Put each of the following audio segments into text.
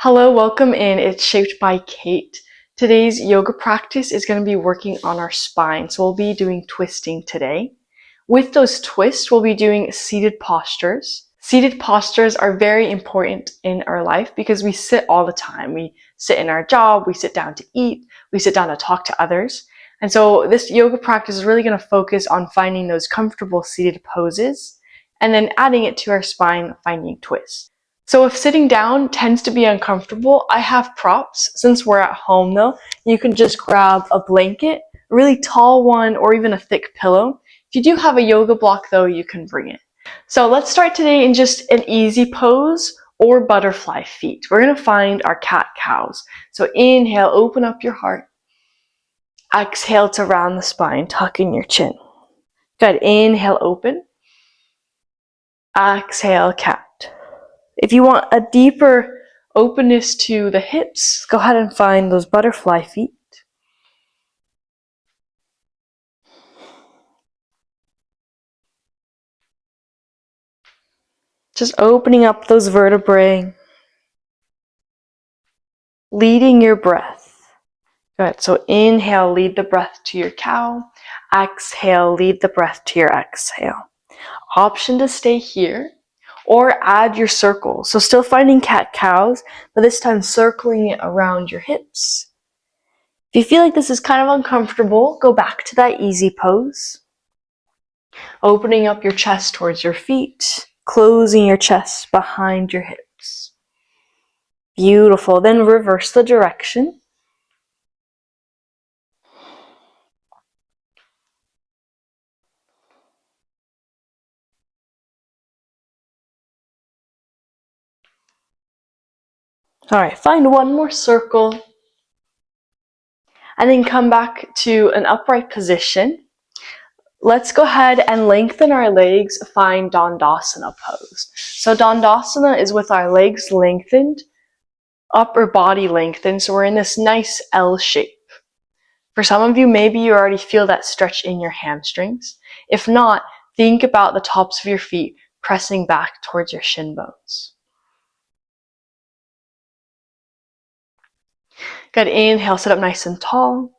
Hello, welcome in. It's Shaped by Kate. Today's yoga practice is going to be working on our spine. So we'll be doing twisting today. With those twists, we'll be doing seated postures. Seated postures are very important in our life because we sit all the time. We sit in our job, we sit down to eat, we sit down to talk to others. And so this yoga practice is really going to focus on finding those comfortable seated poses and then adding it to our spine, finding twists. So if sitting down tends to be uncomfortable, I have props. Since we're at home though, you can just grab a blanket, a really tall one, or even a thick pillow. If you do have a yoga block though, you can bring it. So let's start today in just an easy pose or butterfly feet. We're gonna find our cat-cows. So inhale, open up your heart. Exhale to round the spine, tuck in your chin. Good, inhale, open. Exhale, cat. If you want a deeper openness to the hips, go ahead and find those butterfly feet. Just opening up those vertebrae, leading your breath. Good. So inhale, lead the breath to your cow. Exhale, lead the breath to your exhale. Option to stay here or add your circle. So still finding cat-cows, but this time circling it around your hips. If you feel like this is kind of uncomfortable, go back to that easy pose. Opening up your chest towards your feet, closing your chest behind your hips. Beautiful. Then reverse the direction. All right, find one more circle. And then come back to an upright position. Let's go ahead and lengthen our legs, find Dandasana pose. So Dandasana is with our legs lengthened, upper body lengthened, so we're in this nice L shape. For some of you, maybe you already feel that stretch in your hamstrings. If not, think about the tops of your feet pressing back towards your shin bones. Good, inhale, sit up nice and tall.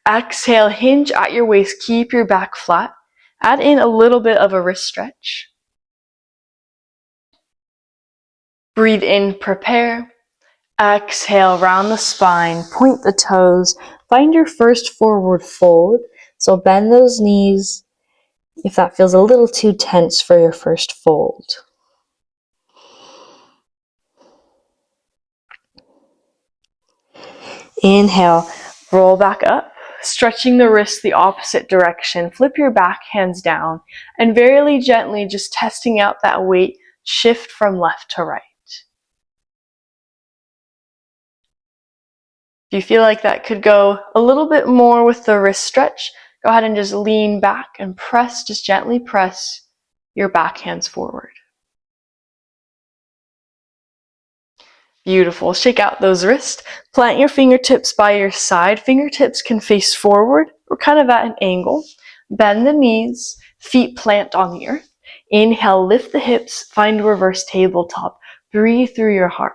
Exhale, hinge at your waist, keep your back flat. Add in a little bit of a wrist stretch. Breathe in, prepare. Exhale, round the spine, point the toes. Find your first forward fold. So bend those knees if that feels a little too tense for your first fold. Inhale, roll back up, stretching the wrists the opposite direction. Flip your back hands down and very gently just testing out that weight, shift from left to right. If you feel like that could go a little bit more with the wrist stretch, go ahead and just lean back and press, just gently press your back hands forward. Beautiful. Shake out those wrists. Plant your fingertips by your side. Fingertips can face forward. We're kind of at an angle. Bend the knees. Feet plant on the earth. Inhale, lift the hips. Find reverse tabletop. Breathe through your heart.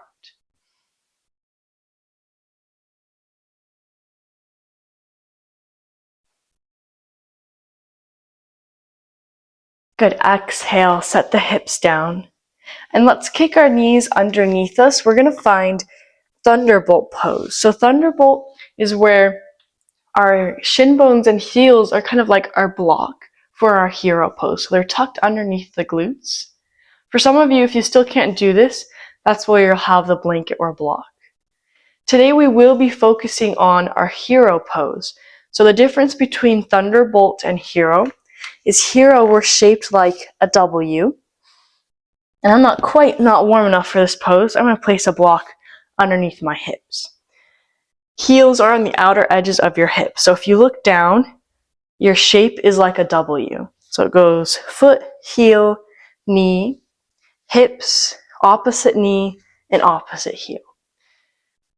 Good. Exhale, set the hips down. And let's kick our knees underneath us. We're going to find thunderbolt pose. So thunderbolt is where our shin bones and heels are kind of like our block for our hero pose. So they're tucked underneath the glutes. For some of you, if you still can't do this, that's where you'll have the blanket or block. Today we will be focusing on our hero pose. So the difference between thunderbolt and hero is hero we're shaped like a W. And I'm not warm enough for this pose. I'm going to place a block underneath my hips. Heels are on the outer edges of your hips. So if you look down, your shape is like a W. So it goes foot, heel, knee, hips, opposite knee, and opposite heel.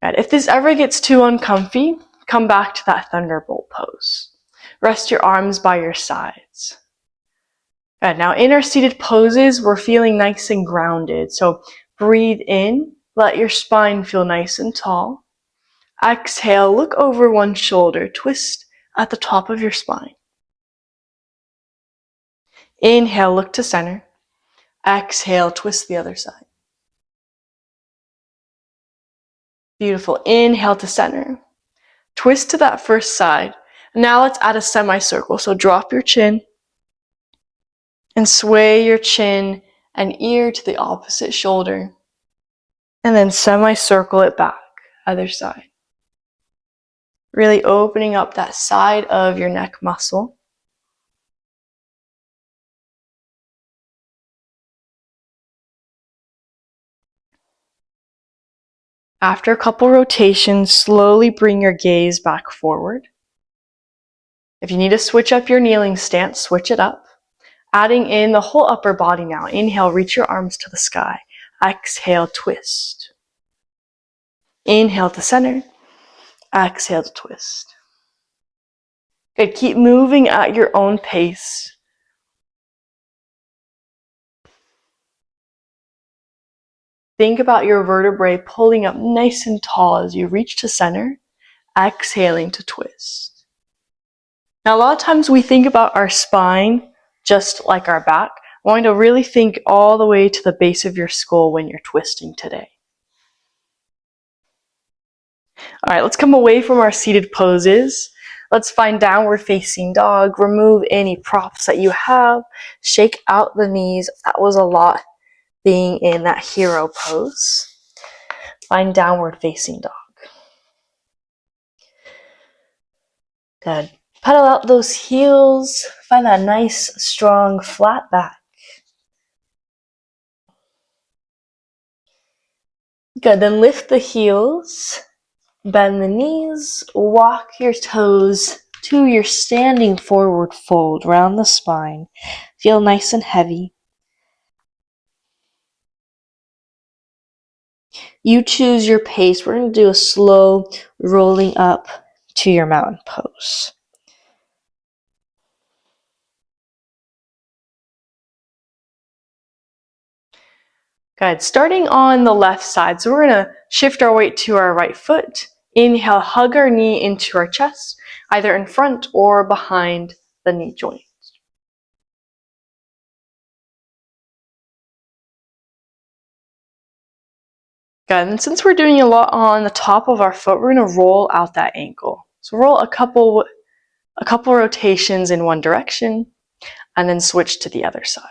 And if this ever gets too uncomfy, come back to that thunderbolt pose. Rest your arms by your sides. Good. Now in our seated poses, we're feeling nice and grounded. So breathe in, Let your spine feel nice and tall. Exhale, look over one shoulder, twist at the top of your spine. Inhale, look to center. Exhale, twist the other side. Beautiful. Inhale to center. Twist to that first side. Now let's add a semicircle. So drop your chin and sway your chin and ear to the opposite shoulder. And then semicircle it back, other side. Really opening up that side of your neck muscle. After a couple rotations, slowly bring your gaze back forward. If you need to switch up your kneeling stance, switch it up. Adding in the whole upper body now. Inhale, reach your arms to the sky. Exhale, twist. Inhale to center. Exhale to twist. Good. Keep moving at your own pace. Think about your vertebrae pulling up nice and tall as you reach to center. Exhaling to twist. Now, a lot of times we think about our spine just like our back. I want you to really think all the way to the base of your skull when you're twisting today. All right, let's come away from our seated poses. Let's find downward facing dog. Remove any props that you have. Shake out the knees. That was a lot being in that hero pose. Find downward facing dog. Good. Pedal out those heels. Find that nice, strong, flat back. Good. Then lift the heels. Bend the knees. Walk your toes to your standing forward fold. Round the spine. Feel nice and heavy. You choose your pace. We're going to do a slow rolling up to your mountain pose. Good. Starting on the left side. So we're going to shift our weight to our right foot. Inhale, hug our knee into our chest, either in front or behind the knee joint. Good. And since we're doing a lot on the top of our foot, we're going to roll out that ankle. So roll a couple rotations in one direction and then switch to the other side.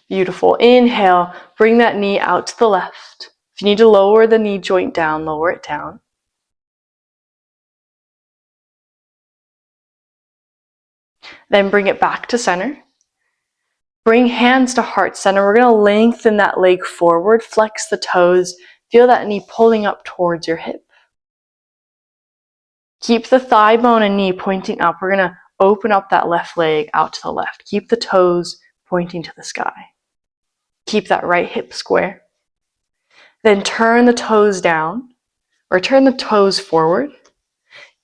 Beautiful. Inhale, bring that knee out to the left. If you need to lower the knee joint down, lower it down. Then bring it back to center. Bring hands to heart center. We're going to lengthen that leg forward, flex the toes. Feel that knee pulling up towards your hip. Keep the thigh bone and knee pointing up. We're going to open up that left leg out to the left. Keep the toes pointing to the sky. Keep that right hip square. Then turn the toes down or turn the toes forward.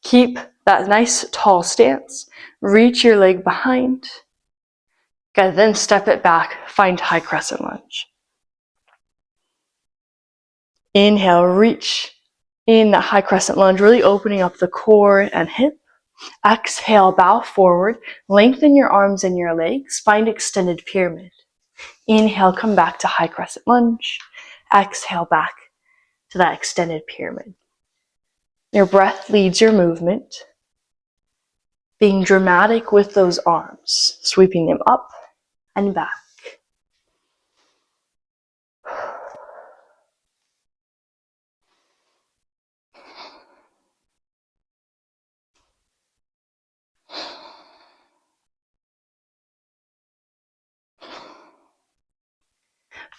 Keep that nice tall stance. Reach your leg behind. Good. Then step it back. Find high crescent lunge. Inhale, reach in that high crescent lunge, really opening up the core and hip. Exhale, bow forward. Lengthen your arms and your legs. Find extended pyramid. Inhale, come back to high crescent lunge. Exhale, back to that extended pyramid. Your breath leads your movement. Being dramatic with those arms, sweeping them up and back.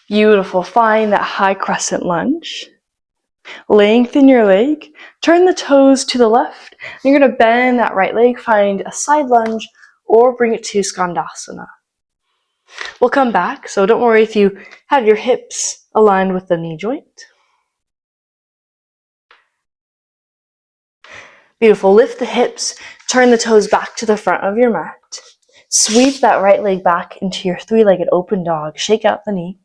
Beautiful. Find that high crescent lunge. Lengthen your leg. Turn the toes to the left. You're going to bend that right leg. Find a side lunge or bring it to Skandasana. We'll come back, so don't worry if you have your hips aligned with the knee joint. Beautiful. Lift the hips. Turn the toes back to the front of your mat. Sweep that right leg back into your three-legged open dog. Shake out the knee.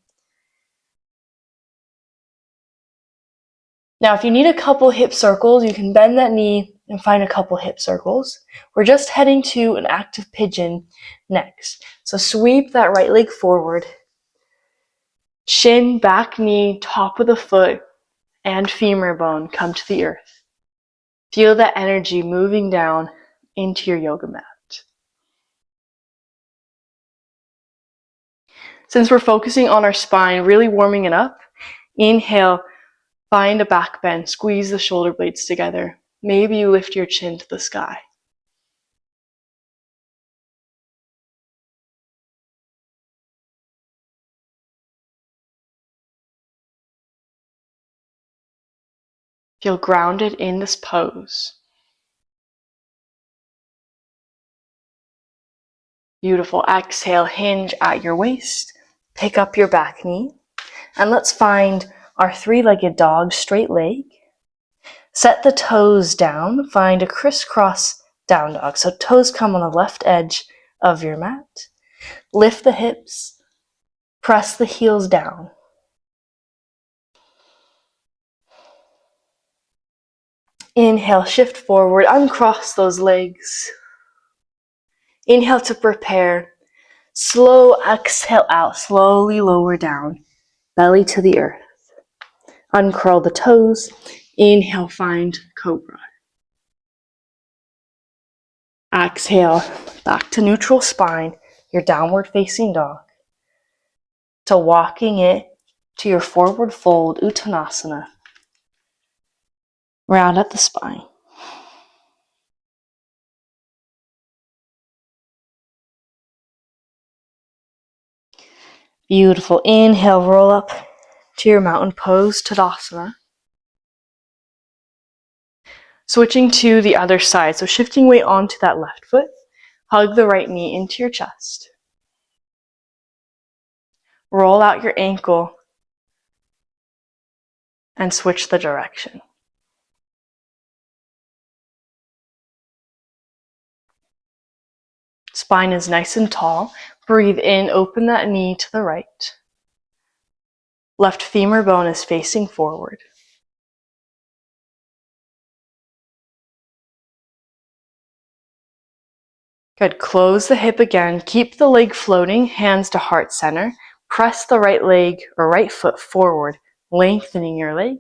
Now, if you need a couple hip circles, you can bend that knee and find a couple hip circles. We're just heading to an active pigeon next. So sweep that right leg forward. Shin, back knee, top of the foot, and femur bone come to the earth. Feel that energy moving down into your yoga mat. Since we're focusing on our spine, really warming it up, inhale, find a back bend, squeeze the shoulder blades together. Maybe you lift your chin to the sky. Feel grounded in this pose. Beautiful. Exhale, hinge at your waist. Pick up your back knee. And let's find our three-legged dog, straight leg. Set the toes down. Find a crisscross down dog. So toes come on the left edge of your mat. Lift the hips. Press the heels down. Inhale, shift forward, uncross those legs. Inhale to prepare. Slow exhale out, slowly lower down, belly to the earth. Uncurl the toes. Inhale, find cobra. Exhale, back to neutral spine, your downward facing dog. To walking it to your forward fold, Uttanasana. Round at the spine. Beautiful. Inhale, roll up to your mountain pose, Tadasana. Switching to the other side, so shifting weight onto that left foot. Hug the right knee into your chest. Roll out your ankle and switch the direction. Spine is nice and tall. Breathe in, open that knee to the right. Left femur bone is facing forward. Good. Close the hip again. Keep the leg floating, hands to heart center. Press the right leg or right foot forward, lengthening your leg.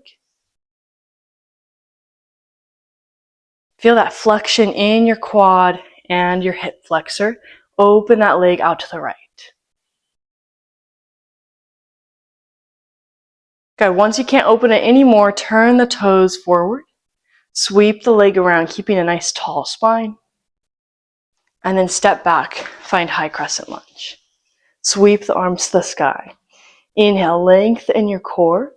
Feel that flexion in your quad and your hip flexor. Open that leg out to the right. Good. Once you can't open it anymore, turn the toes forward. Sweep the leg around, keeping a nice tall spine. And then step back, find high crescent lunge. Sweep the arms to the sky. Inhale, lengthen your core.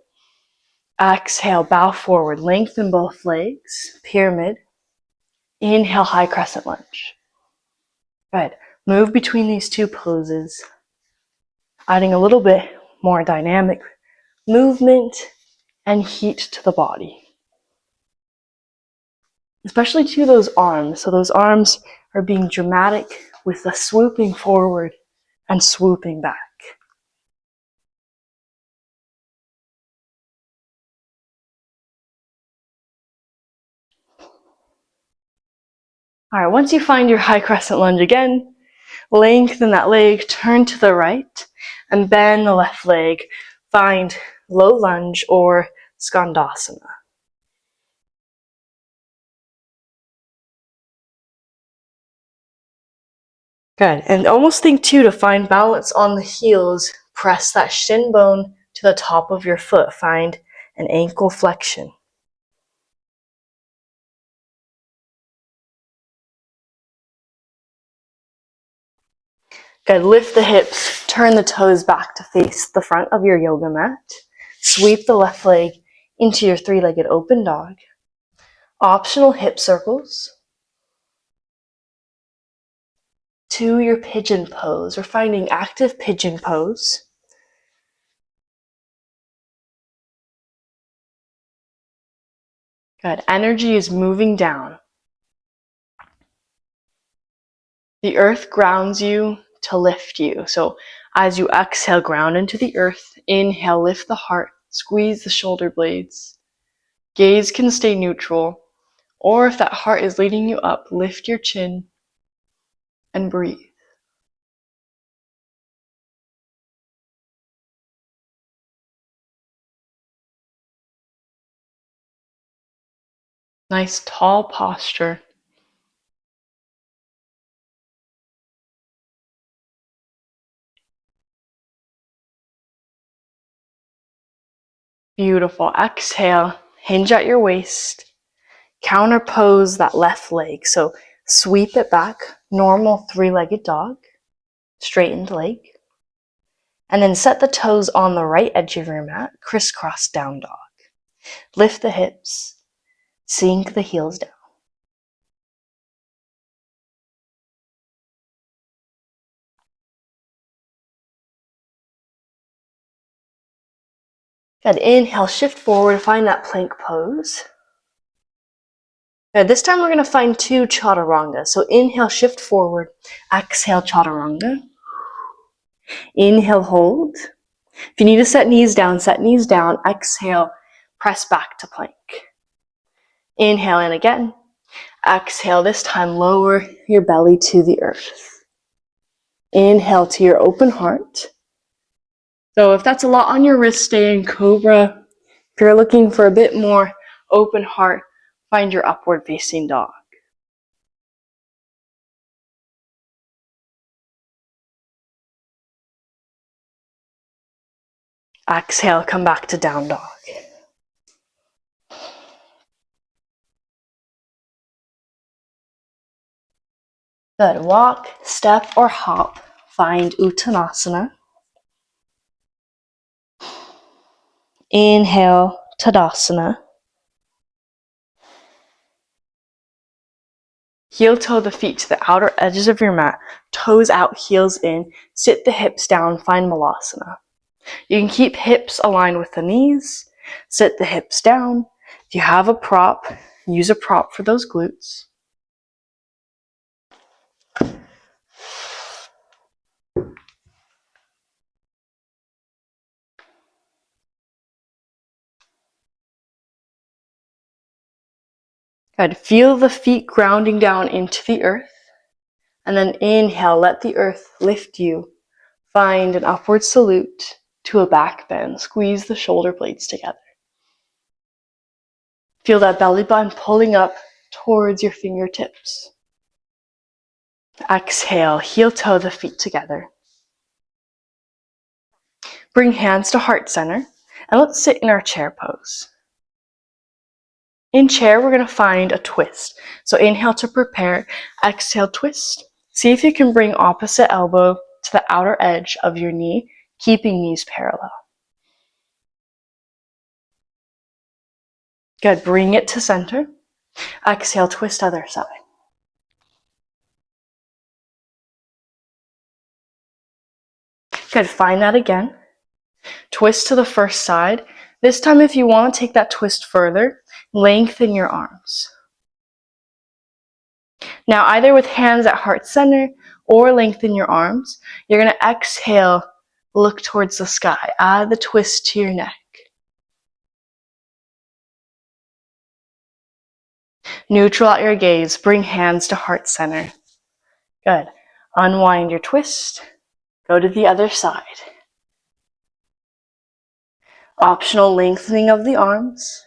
Exhale, bow forward, lengthen both legs, pyramid. Inhale, high crescent lunge. Good. Move between these two poses, adding a little bit more dynamic movement and heat to the body. Especially to those arms. So those arms are being dramatic with the swooping forward and swooping back. All right, once you find your high crescent lunge again, lengthen that leg, turn to the right, and bend the left leg. Find low lunge or skandasana. Good, and almost think too, to find balance on the heels, press that shin bone to the top of your foot. Find an ankle flexion. Good, lift the hips, turn the toes back to face the front of your yoga mat. Sweep the left leg into your three-legged open dog. Optional hip circles to your pigeon pose. We're finding active pigeon pose. Good, energy is moving down. The earth grounds you to lift you. So as you exhale, ground into the earth. Inhale, lift the heart, squeeze the shoulder blades. Gaze can stay neutral, or if that heart is leading you up, lift your chin and breathe. Nice tall posture. Beautiful. Exhale, hinge at your waist. Counter pose that left leg. So sweep it back, normal three-legged dog, straightened leg. And then set the toes on the right edge of your mat, crisscross down dog. Lift the hips, sink the heels down. Good. Inhale, shift forward, find that plank pose. Good. This time we're going to find two chaturanga. So inhale, shift forward, exhale, chaturanga. Inhale, hold. If you need to set knees down, exhale, press back to plank. Inhale in again. Exhale, this time lower your belly to the earth. Inhale to your open heart. So if that's a lot on your wrist, stay in cobra. If you're looking for a bit more open heart, find your upward facing dog. Exhale, come back to down dog. Good. Walk, step, or hop. Find Uttanasana. Inhale, Tadasana. Heel toe the feet to the outer edges of your mat. Toes out, heels in. Sit the hips down, find Malasana. You can keep hips aligned with the knees. Sit the hips down. If you have a prop, use a prop for those glutes. Good. Feel the feet grounding down into the earth. And then inhale, let the earth lift you. Find an upward salute to a back bend. Squeeze the shoulder blades together. Feel that belly button pulling up towards your fingertips. Exhale, heel toe the feet together. Bring hands to heart center, and let's sit in our chair pose. In chair, we're going to find a twist. So inhale to prepare, exhale, twist. See if you can bring opposite elbow to the outer edge of your knee, keeping knees parallel. Good, bring it to center. Exhale, twist other side. Good, find that again. Twist to the first side. This time, if you want to take that twist further, lengthen your arms. Now, either with hands at heart center or lengthen your arms, you're going to exhale, look towards the sky. Add the twist to your neck. Neutral at your gaze. Bring hands to heart center. Good. Unwind your twist. Go to the other side. Optional lengthening of the arms.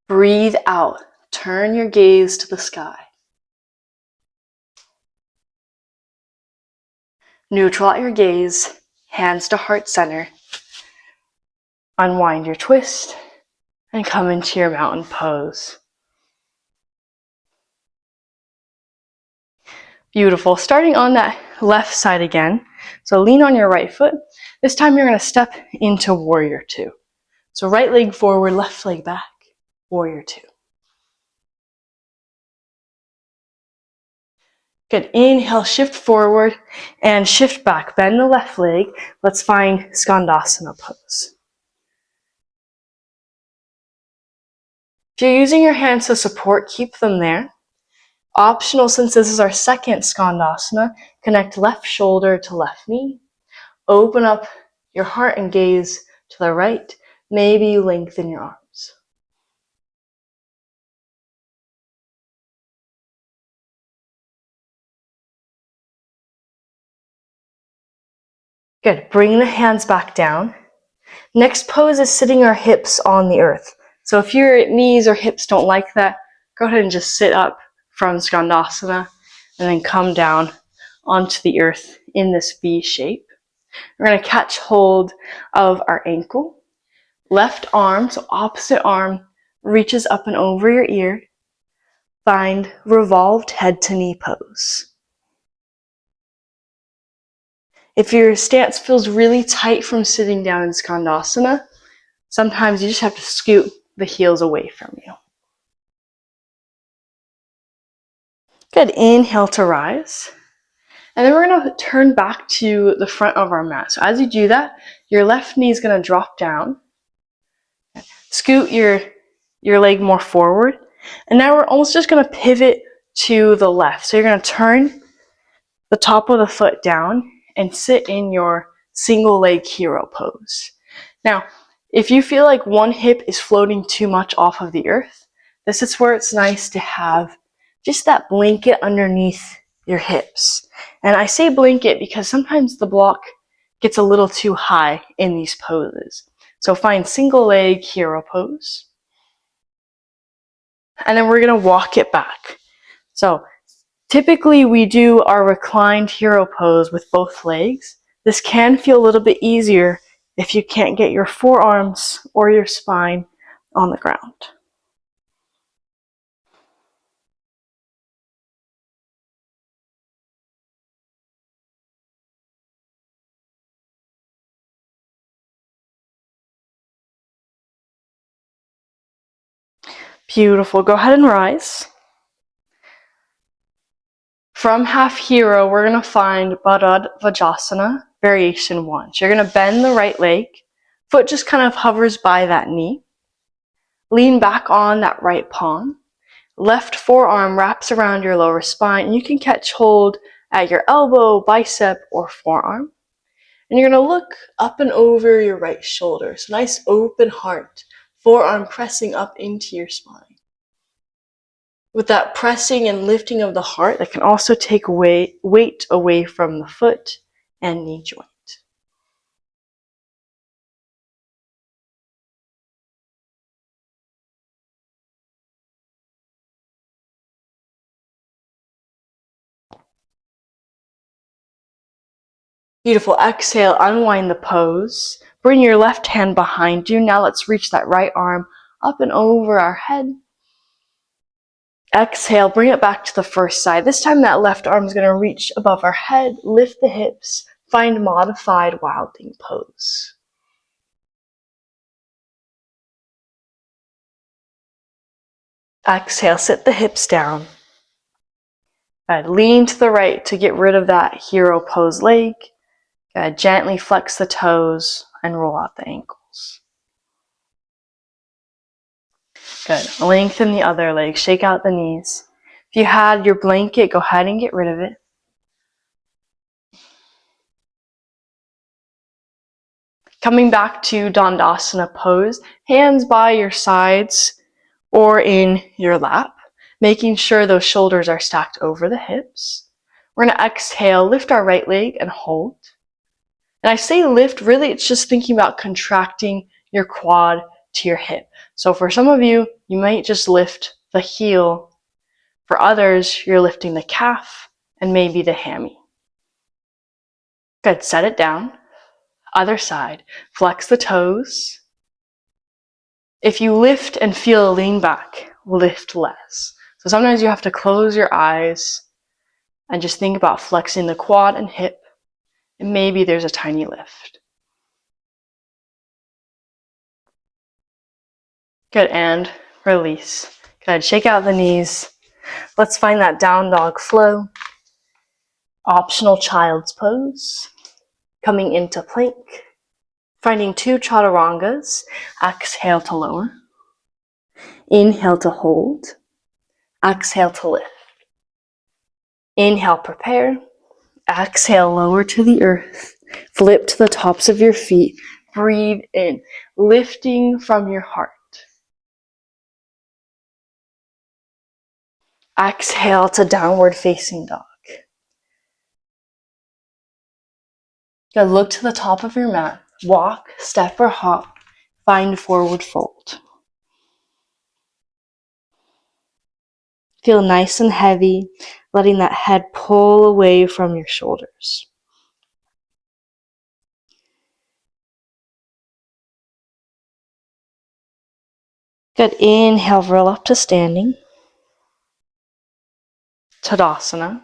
Breathe out. Turn your gaze to the sky. Neutral at your gaze. Hands to heart center. Unwind your twist and come into your mountain pose. Beautiful. Starting on that left side again. So lean on your right foot. This time you're going to step into warrior two. So right leg forward, left leg back. Warrior two. Good. Inhale, shift forward and shift back. Bend the left leg. Let's find Skandasana pose. If you're using your hands to support, keep them there. Optional, since this is our second skandasana, connect left shoulder to left knee. Open up your heart and gaze to the right. Maybe you lengthen your arms. Good. Bring the hands back down. Next pose is sitting our hips on the earth. So if your knees or hips don't like that, go ahead and just sit up from skandasana and then come down onto the earth in this V shape. We're going to catch hold of our ankle. Left arm, so opposite arm, reaches up and over your ear. Find revolved head to knee pose. If your stance feels really tight from sitting down in skandasana, sometimes you just have to scoot the heels away from you. Good. Inhale to rise. And then we're going to turn back to the front of our mat. So as you do that, your left knee is going to drop down. Scoot your leg more forward. And now we're almost just going to pivot to the left. So you're going to turn the top of the foot down and sit in your single leg hero pose. Now, if you feel like one hip is floating too much off of the earth, this is where it's nice to have just that blanket underneath your hips. And I say blanket because sometimes the block gets a little too high in these poses. So find single leg hero pose. And then we're going to walk it back. So typically we do our reclined hero pose with both legs. This can feel a little bit easier if you can't get your forearms or your spine on the ground. Beautiful. Go ahead and rise. From half hero, we're going to find Vajrasana, variation 1. So you're going to bend the right leg. Foot just kind of hovers by that knee. Lean back on that right palm. Left forearm wraps around your lower spine. And you can catch hold at your elbow, bicep, or forearm. And you're going to look up and over your right shoulder. So nice open heart. Forearm pressing up into your spine. With that pressing and lifting of the heart, that can also take weight away from the foot and knee joint. Beautiful. Exhale, unwind the pose. Bring your left hand behind you. Now let's reach that right arm up and over our head. Exhale, bring it back to the first side. This time that left arm is going to reach above our head, lift the hips, find modified wild thing pose. Exhale, sit the hips down. Lean to the right to get rid of that hero pose leg. Gently flex the toes and roll out the ankles. Good. Lengthen the other leg. Shake out the knees. If you had your blanket, go ahead and get rid of it. Coming back to Dandasana pose, hands by your sides or in your lap, making sure those shoulders are stacked over the hips. We're going to exhale, lift our right leg and hold. And I say lift, really it's just thinking about contracting your quad to your hip. So for some of you, you might just lift the heel. For others, you're lifting the calf and maybe the hammy. Good, set it down. Other side, flex the toes. If you lift and feel a lean back, lift less. So sometimes you have to close your eyes and just think about flexing the quad and hip, and maybe there's a tiny lift. Good, and release. Good, shake out the knees. Let's find that down dog flow. Optional child's pose. Coming into plank. Finding 2 chaturangas. Exhale to lower. Inhale to hold. Exhale to lift. Inhale, prepare. Exhale, lower to the earth. Flip to the tops of your feet. Breathe in, lifting from your heart. Exhale to downward facing dog. Good. Look to the top of your mat. Walk, step, or hop. Find forward fold. Feel nice and heavy, letting that head pull away from your shoulders. Good. Inhale, roll up to standing. Tadasana.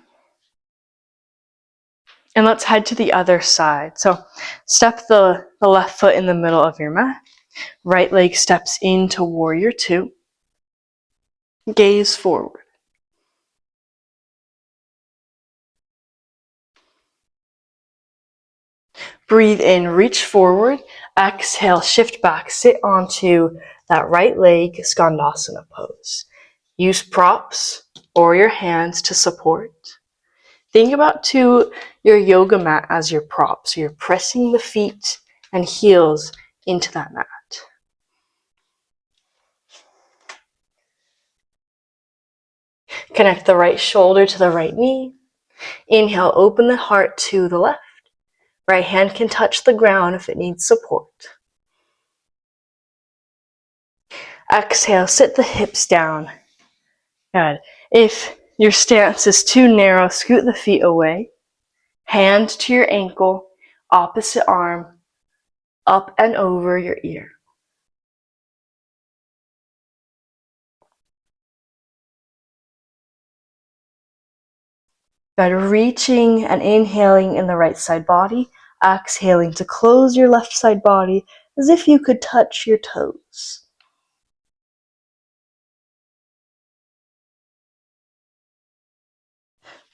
And let's head to the other side. So step the left foot in the middle of your mat. Right leg steps into warrior two. Gaze forward. Breathe in, reach forward. Exhale, shift back, sit onto that right leg, Skandasana pose. Use props or your hands to support. Think about your yoga mat as your prop. So you're pressing the feet and heels into that mat. Connect the right shoulder to the right knee. Inhale, open the heart to the left. Right hand can touch the ground if it needs support. Exhale, sit the hips down. Good. If your stance is too narrow, scoot the feet away. Hand to your ankle, opposite arm, up and over your ear. Good. Reaching and inhaling in the right side body. Exhaling to close your left side body as if you could touch your toes.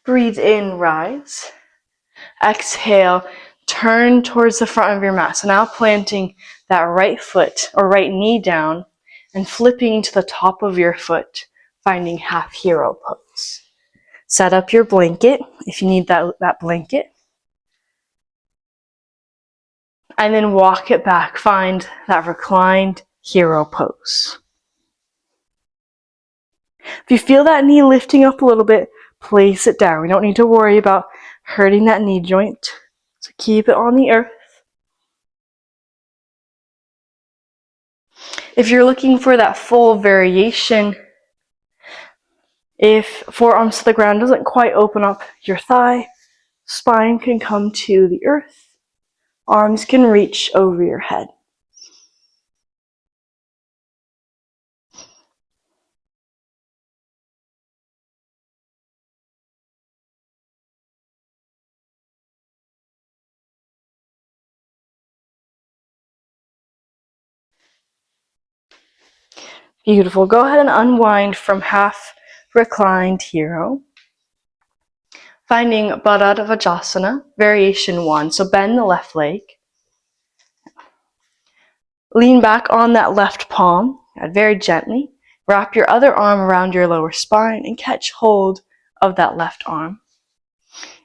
Breathe in, rise. Exhale, turn towards the front of your mat. So now planting that right foot or right knee down and flipping to the top of your foot, finding half hero pose. Set up your blanket if you need that blanket. And then walk it back. Find that reclined hero pose. If you feel that knee lifting up a little bit, place it down. We don't need to worry about hurting that knee joint. So keep it on the earth. If you're looking for that full variation, if forearms to the ground doesn't quite open up your thigh, spine can come to the earth. Arms can reach over your head. Beautiful. Go ahead and unwind from half reclined hero. Finding Baddha variation 1. So bend the left leg. Lean back on that left palm, very gently. Wrap your other arm around your lower spine and catch hold of that left arm.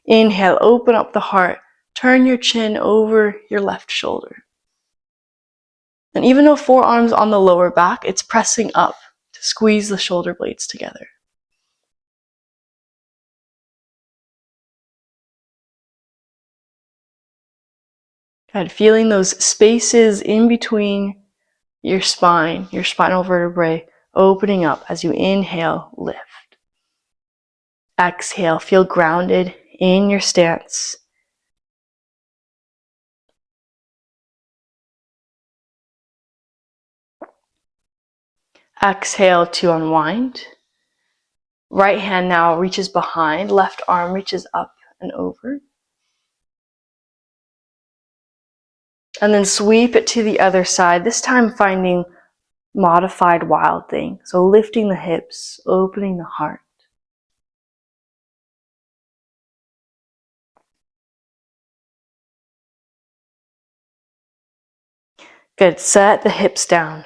Inhale, open up the heart. Turn your chin over your left shoulder. And even though forearms on the lower back, it's pressing up to squeeze the shoulder blades together. Good. Feeling those spaces in between your spine, your spinal vertebrae, opening up as you inhale, lift. Exhale, feel grounded in your stance. Exhale to unwind. Right hand now reaches behind, left arm reaches up and over. And then sweep it to the other side, this time finding modified wild thing. So lifting the hips, opening the heart. Good. Set the hips down.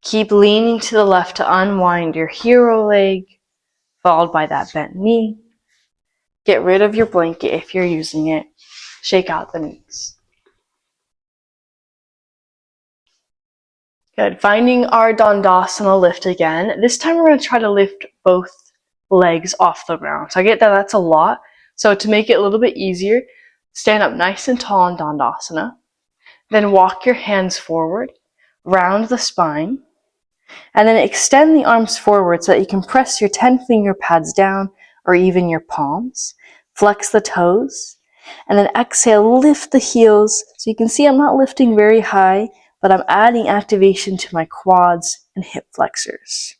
Keep leaning to the left to unwind your hero leg, followed by that bent knee. Get rid of your blanket if you're using it. Shake out the knees. Good. Finding our Dandasana lift again. This time we're going to try to lift both legs off the ground. So I get that that's a lot. So to make it a little bit easier, stand up nice and tall in Dandasana. Then walk your hands forward, round the spine, and then extend the arms forward so that you can press your 10-finger pads down or even your palms. Flex the toes, and then exhale, lift the heels. So you can see I'm not lifting very high, but I'm adding activation to my quads and hip flexors.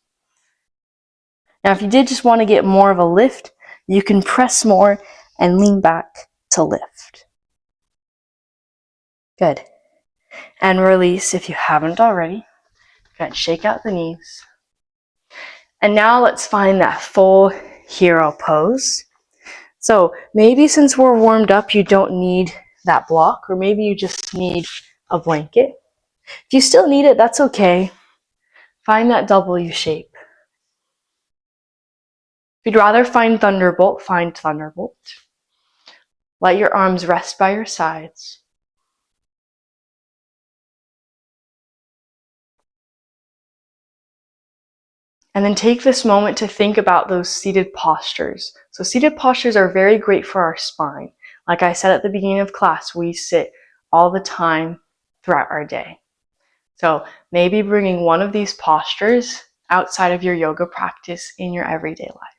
Now, if you did just want to get more of a lift, you can press more and lean back to lift. Good. And release if you haven't already. Good. Shake out the knees. And now let's find that full hero pose. So maybe since we're warmed up, you don't need that block, or maybe you just need a blanket. If you still need it, that's okay. Find that W shape. If you'd rather find Thunderbolt, find Thunderbolt. Let your arms rest by your sides. And then take this moment to think about those seated postures. So seated postures are very great for our spine. Like I said at the beginning of class, we sit all the time throughout our day. So maybe bringing one of these postures outside of your yoga practice in your everyday life.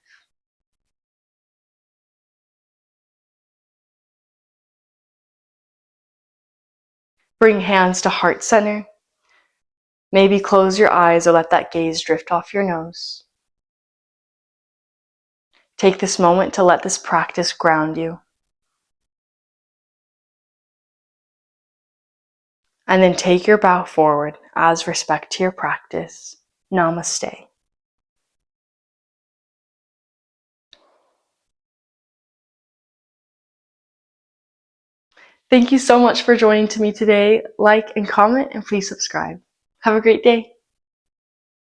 Bring hands to heart center. Maybe close your eyes or let that gaze drift off your nose. Take this moment to let this practice ground you. And then take your bow forward as respect to your practice. Namaste. Thank you so much for joining me today. Like and comment, and please subscribe. Have a great day.